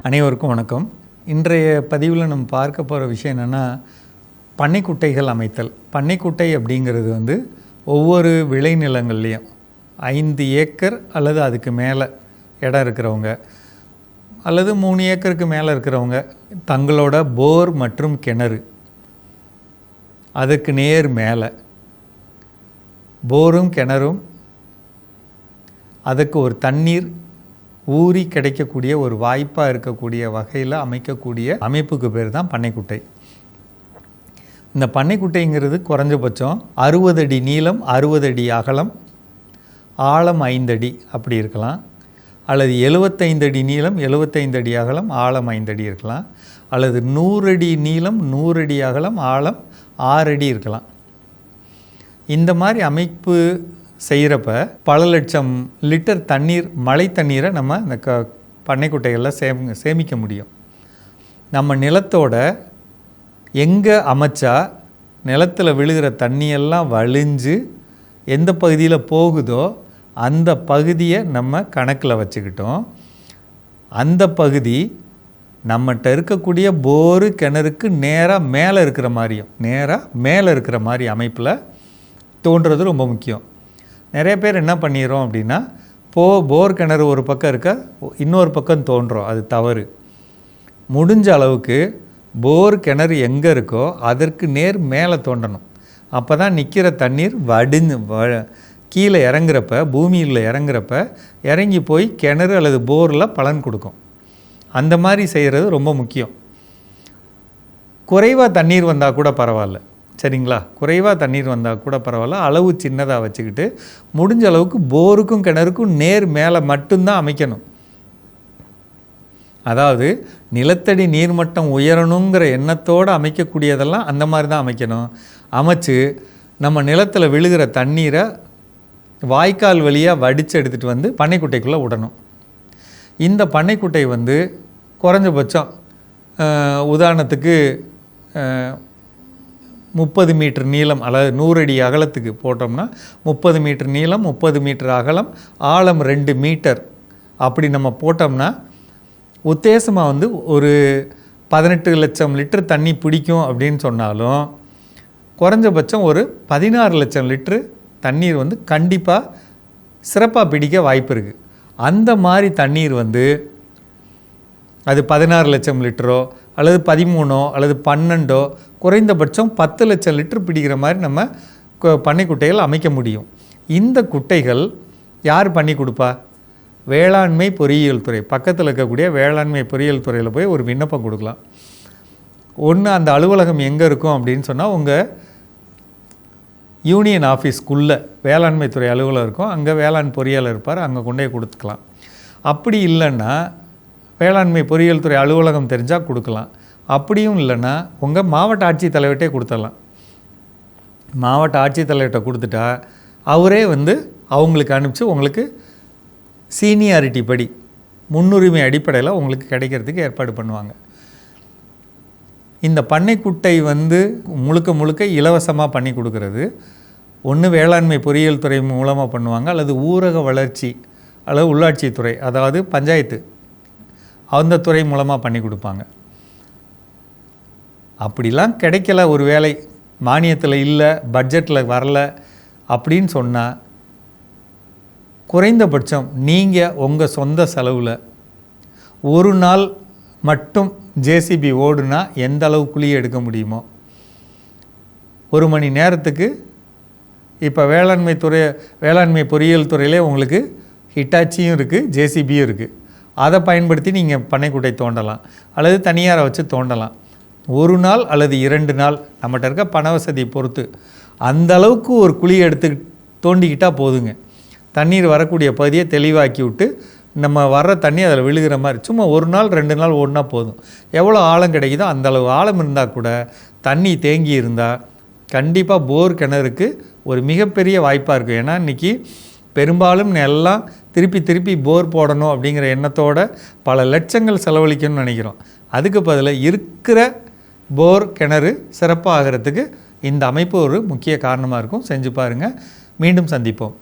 அனைவருக்கும் வணக்கம். இன்றைய பதிவில் நம்ம பார்க்க போகிற விஷயம் என்னென்னா, பண்ணைக்குட்டைகள் அமைத்தல். பண்ணைக்குட்டை அப்படிங்கிறது ஒவ்வொரு விளைநிலங்கள்லேயும் 5 ஏக்கர் அல்லது அதுக்கு மேலே இடம் இருக்கிறவங்க அல்லது 3 ஏக்கருக்கு மேலே இருக்கிறவங்க தங்களோட போர் மற்றும் கிணறு அதுக்கு நேர் மேலே போரும் கிணறும் அதுக்கு ஒரு தண்ணீர் ஊறி கிடைக்கக்கூடிய ஒரு வாய்ப்பாக இருக்கக்கூடிய வகையில் அமைக்கக்கூடிய அமைப்புக்கு பேர் தான் பண்ணைக்குட்டை. இந்த பண்ணைக்குட்டைங்கிறது குறைஞ்சபட்சம் 60 அடி நீளம், 60 அடி அகலம், ஆழம் 5 அடி அப்படி இருக்கலாம். அல்லது 75 அடி நீளம், 75 அடி அகலம், ஆழம் 5 அடி இருக்கலாம். அல்லது 100 அடி நீளம், 100 அடி அகலம், ஆழம் 6 அடி இருக்கலாம். இந்த மாதிரி அமைப்பு செய்கிறப்ப பல லட்சம் லிட்டர் தண்ணீர், மழை தண்ணீரை நம்ம இந்த பண்ணைக்குட்டைகளில் சேமிக்க முடியும். நம்ம நிலத்தோட எங்கே அமைச்சா நிலத்தில் விழுகிற தண்ணியெல்லாம் வழிஞ்சு எந்த பகுதியில் போகுதோ அந்த பகுதியை நம்ம கணக்கில் வச்சுக்கிட்டோம். அந்த பகுதி நம்மகிட்ட இருக்கக்கூடிய போரு கிணறுக்கு நேராக மேலே இருக்கிற மாதிரி அமைப்பில் தோன்றுறது ரொம்ப முக்கியம். நிறைய பேர் என்ன பண்ணிடுறோம் அப்படின்னா, போர் கிணறு ஒரு பக்கம் இருக்க இன்னொரு பக்கம் தோன்றும். அது தவறு. முடிஞ்ச அளவுக்கு போர் கிணறு எங்கே இருக்கோ அதற்கு நேர் மேலே தோண்டணும். அப்போ தான் நிற்கிற தண்ணீர் கீழே இறங்குறப்ப, பூமியில் இறங்குறப்ப இறங்கி போய் கிணறு அல்லது போரில் பலன் கொடுக்கும். அந்த மாதிரி செய்கிறது ரொம்ப முக்கியம். குறைவாக தண்ணீர் வந்தால் கூட பரவாயில்ல, சரிங்களா? குறைவாக தண்ணீர் வந்தால் கூட பரவாயில்ல, அளவு சின்னதாக வச்சுக்கிட்டு முடிஞ்ச அளவுக்கு போருக்கும் கிணறுக்கும் நேர் மேலே மட்டும்தான் அமைக்கணும். அதாவது நிலத்தடி நீர்மட்டம் உயரணுங்கிற எண்ணத்தோடு அமைக்கக்கூடியதெல்லாம் அந்த மாதிரி தான் அமைக்கணும். அமைச்சு நம்ம நிலத்தில் விழுகிற தண்ணீரை வாய்க்கால் வழியாக வடித்து எடுத்துகிட்டு பண்ணைக்குட்டைக்குள்ளே விடணும். இந்த பண்ணைக்குட்டை குறைஞ்சபட்சம் உதாரணத்துக்கு 30 மீட்டர் நீளம் அல்லது 100 அடி அகலத்துக்கு போட்டோம்னா 30 மீட்டர் நீளம், 30 மீட்டர் அகலம், ஆழம் 2 மீட்டர் அப்படி நம்ம போட்டோம்னா உத்தேசமாக ஒரு 18 லட்சம் லிட்டர் தண்ணி பிடிக்கும் அப்படின்னு சொன்னாலும் குறைஞ்சபட்சம் ஒரு 16 லட்சம் லிட்டரு தண்ணீர் கண்டிப்பாக சிறப்பாக பிடிக்க வாய்ப்பு இருக்குது. அந்த மாதிரி தண்ணீர் அது 16 லட்சம் லிட்டரோ அல்லது 13 அல்லது 12 குறைந்தபட்சம் 10 லட்சம் லிட்டர் பிடிக்கிற மாதிரி நம்ம பண்ணைக்குட்டைகள் அமைக்க முடியும். இந்த குட்டைகள் யார் பண்ணி கொடுப்பா? வேளாண்மை பொறியியல் துறை, பக்கத்தில் இருக்கக்கூடிய வேளாண்மை பொறியியல் துறையில் போய் ஒரு விண்ணப்பம் கொடுக்கலாம். ஒன்று, அந்த அலுவலகம் எங்கே இருக்கும் அப்படின்னு சொன்னால் உங்கள் யூனியன் ஆஃபீஸ்க்குள்ளே வேளாண்மை துறை அலுவலகம் இருக்கும். அங்கே வேளாண் பொறியாளர் இருப்பார், அங்கே கொண்டே கொடுத்துக்கலாம். அப்படி இல்லைன்னா வேளாண்மை பொறியியல் துறை அலுவலகம் தெரிஞ்சால் கொடுக்கலாம். அப்படியும் இல்லைன்னா உங்கள் மாவட்ட ஆட்சித்தலைவர்கிட்டே கொடுத்துடலாம். மாவட்ட ஆட்சித்தலைவர்கிட்ட கொடுத்துட்டா அவரே அவங்களுக்கு அனுப்பிச்சு உங்களுக்கு சீனியாரிட்டி படி முன்னுரிமை அடிப்படையில் உங்களுக்கு கிடைக்கிறதுக்கு ஏற்பாடு பண்ணுவாங்க. இந்த பண்ணைக்குட்டை முழுக்க இலவசமாக பண்ணி கொடுக்கறது ஒன்று வேளாண்மை பொறியியல் துறை மூலமாக பண்ணுவாங்க, அல்லது ஊரக வளர்ச்சி அல்லது உள்ளாட்சித்துறை, அதாவது பஞ்சாயத்து, அந்த துறை மூலமாக பண்ணி கொடுப்பாங்க. அப்படிலாம் கிடைக்கல, ஒரு வேளை மானியத்தில் இல்லை, பட்ஜெட்டில் வரல அப்படின்னு சொன்னால் குறைந்தபட்சம் நீங்கள் உங்கள் சொந்த செலவில் ஒரு நாள் மட்டும் ஜேசிபி ஓடுனா எந்த அளவு குழி எடுக்க முடியுமோ, 1 மணி நேரத்துக்கு இப்போ வேளாண்மை பொறியியல் துறையிலே உங்களுக்கு ஹிட்டாச்சியும் இருக்குது, ஜேசிபியும் இருக்குது. அதை பயன்படுத்தி நீங்கள் பண்ணைக்குட்டை தோண்டலாம் அல்லது தனியாரை வச்சு தோண்டலாம். 1 நாள் அல்லது 2 நாள் நம்மகிட்ட இருக்க பண வசதியை பொறுத்து அந்த அளவுக்கு ஒரு குழி எடுத்து தோண்டிக்கிட்டால் போதுங்க. தண்ணீர் வரக்கூடிய பகுதியை தெளிவாக்கி விட்டு நம்ம வர்ற தண்ணி அதில் விழுகிற மாதிரி சும்மா 1 நாள் 2 நாள் ஓடினா போதும். எவ்வளோ ஆழம் கிடைக்குதோ அந்தளவு ஆழம் இருந்தால் கூட தண்ணி தேங்கி இருந்தால் கண்டிப்பாக போர் கிணறுக்கு ஒரு மிகப்பெரிய வாய்ப்பாக இருக்கும். ஏன்னா இன்றைக்கி பெரும்பாலும் எல்லாம் திருப்பி போர் போடணும் அப்படிங்கிற எண்ணத்தோடு பல லட்சங்கள் செலவழிக்கணும்னு நினைக்கிறோம். அதுக்கு பதிலாக இருக்கிற போர் கிணறு சிறப்பாகிறதுக்கு இந்த அமைப்பு ஒரு முக்கிய காரணமாக இருக்கும். செஞ்சு பாருங்கள். மீண்டும் சந்திப்போம்.